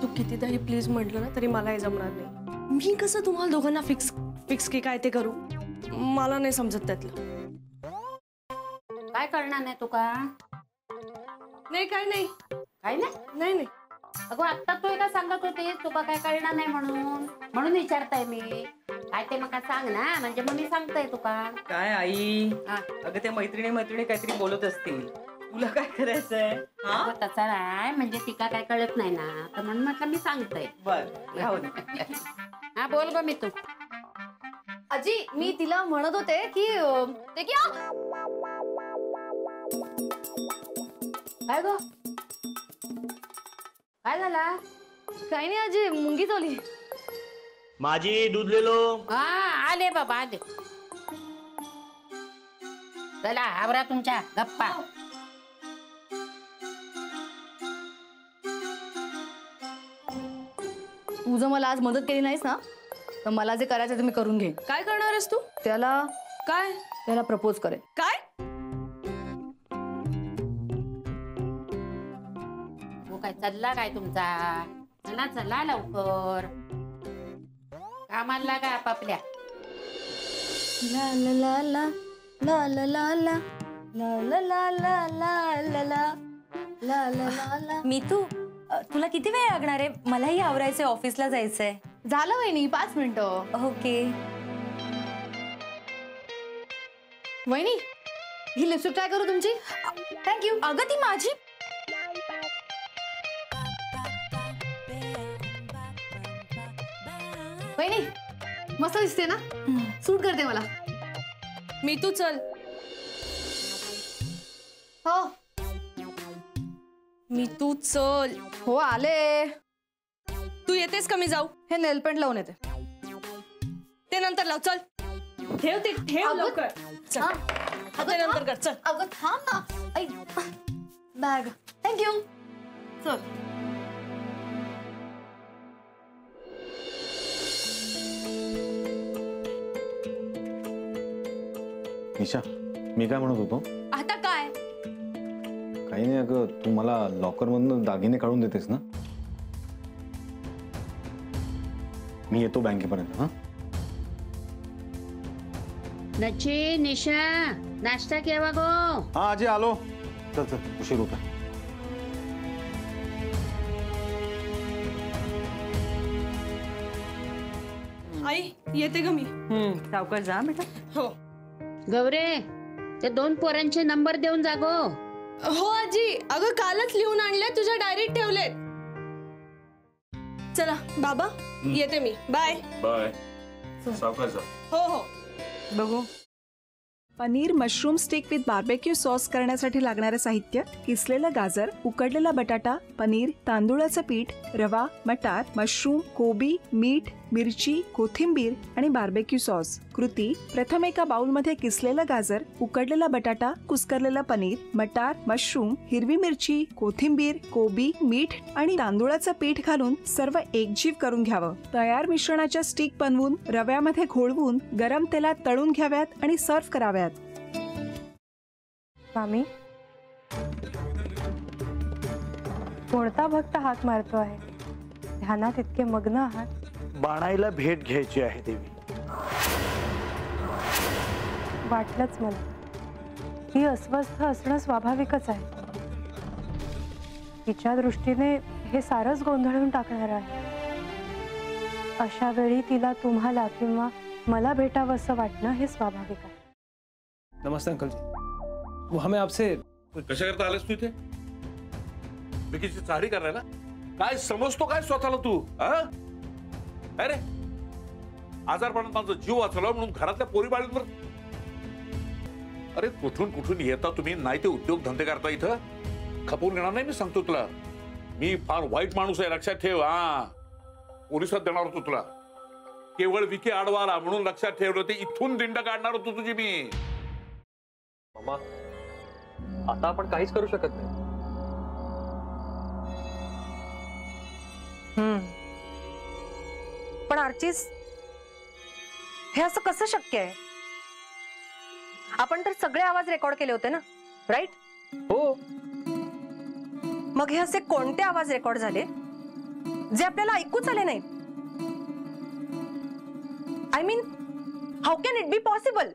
तू कितीदाही please म्हटलं ना तरी मला हे जमणार नाही. मी कसं तुम्हाला दोघांना फिक्स की काय ते करू, मला नाही समजत त्यातलं. काय करणार नाही तू का? नाही काय नाही काय नाही नाही नाही. अगं आता तू एका सांगत होती तुका काय कळणार नाही म्हणून विचारताय मी. काय ते मका सांग ना, म्हणजे मग मी सांगताय तुका. काय आई, अगं त्या मैत्रिणी काहीतरी बोलत असतील, तुला काय करायचंय? तसा नाही, म्हणजे तिका काय कळत नाही ना, तर म्हणून म्हटलं मी सांगतोय. बर हा बोल ग मी तू. आजी मी तिला म्हणत होते की ते क्या काय ग काय झाला? काही नाही आजी, मुंगी चावली. माझी दूध ले लो. हा आले बाबा आले. चला आवरा तुमच्या गप्पा. तू जर मला आज मदत केली नाहीस ना तर मला जे करायचं ते मी करून घेईन. काय करणार आहेस तू? त्याला प्रपोज करेन. काय? काय चालला काय तुमचा? चला चला लवकर, कामाला लागा आपापल्या. ला ला ला ला ला ला ला ला ला ला ला ला ला ला ला ला ला. मीतू, तुला किती वेळ लागणार आहे? मलाही आवरायचंय, ऑफिसला जायचंय. झालं वहिनी, 5 मिनिटं. ओके. वहिनी ही लिपस्टिक ट्राय करू तुमची? थँक्यू. अगं ती माझी. वहिनी मस्त दिसते ना, सूट करते मला. मी तू चल. हो मी तू चल. हो आले. तू येतेस का मी जाऊ? हे नेल पेंट लावून येते. ते नंतर लाव. चल ठेव ते, ठेव लवकर. चल ते नंतर कर. चल अगं थांब ना. बॅग. थँक्यू. चल. निशा, मी काय म्हणत होतो? आता काय? काही नाही अगं, तू मला लॉकर मधून दागिने काढून देतेस ना? मी येतो बँकेपर्यंत. नची निशा नाश्ता केव्हा गो? हा आजी आलो. चल चल, उशीर होता. आई येते ग मी. सावकाश जा बेटा. हो गौरे, ते 2 पोरांचे नंबर देऊन जागो. हो आजी, अगं कालच लिहून आणले, तुझ्या डायरीत ठेवलेत. चला बाबा येते मी. Bye bye. सावकाश जा. हो हो. बघू. Paneer mushroom stick with barbecue sauce करण्यासाठी लागणारे साहित्य: किसलेलं गाजर, उकडलेला बटाटा, पनीर, तांदूळाचं पीठ, रवा, मटार, मशरूम, कोबी, मीठ, मिरची, कोथिंबीर आणि बार्बेक्यू सॉस. कृती: प्रथम एका बाउलमध्ये किसलेलं गाजर, उकडलेला बटाटा, कुस्करलेलं पनीर, मटार, मशरूम, हिरवी मिरची, कोथिंबीर, कोबी, मीठ आणि तांदूळाचं पीठ घालून सर्व एकजीव करून घ्यावं. तयार मिश्रणाच्या स्टिक बनवून रव्यामध्ये घोळवून गरम तेलात तळून घ्याव्यात आणि सर्व्ह कराव्यात. मामी, कोणता भक्त हाक मारतो आहे? ध्यानात इतके मग्न आहात. बाणाईला भेट घ्यायची आहे देवी. वाटलंच मला. ही अस्वस्थ असणं स्वाभाविकच आहे. तिच्या दृष्टीने हे सारंच गोंधळून टाकणार आहे. अशा वेळी तिला तुम्हाला किंवा मला भेटावं असं वाटणं हे स्वाभाविक आहे. नमस्ते अंकल जी. वो हमें आपसे. कशा करता आलेस तू इथे? विकीची चाळी करायला? काय समजतो काय स्वतःला तू? अरे आजारपणात माझा जीव वाचवला म्हणून घरातल्या पोरी बाळींवर. अरे कुठून कुठून येता तुम्ही? नाही ते उद्योग धंदे करता इथं. खपवून घेणार नाही मी सांगतो तुला. मी फार वाईट माणूस आहे, लक्षात ठेव. पोलिसात देणार होतो तुला. केवळ विकी आडवाला म्हणून लक्षात ठेवलं. ते इथून दिंड काढणार होतो तुझी मी. मामा, आता आपण काहीच करू शकत नाही. पण आर्चिस, हे असं कसं शक्य आहे? आपण तर सगळे आवाज रेकॉर्ड केले होते ना, राईट? हो. मग हे असे कोणते आवाज रेकॉर्ड झाले जे आपल्याला ऐकूच आले नाही. I mean, how can it be possible?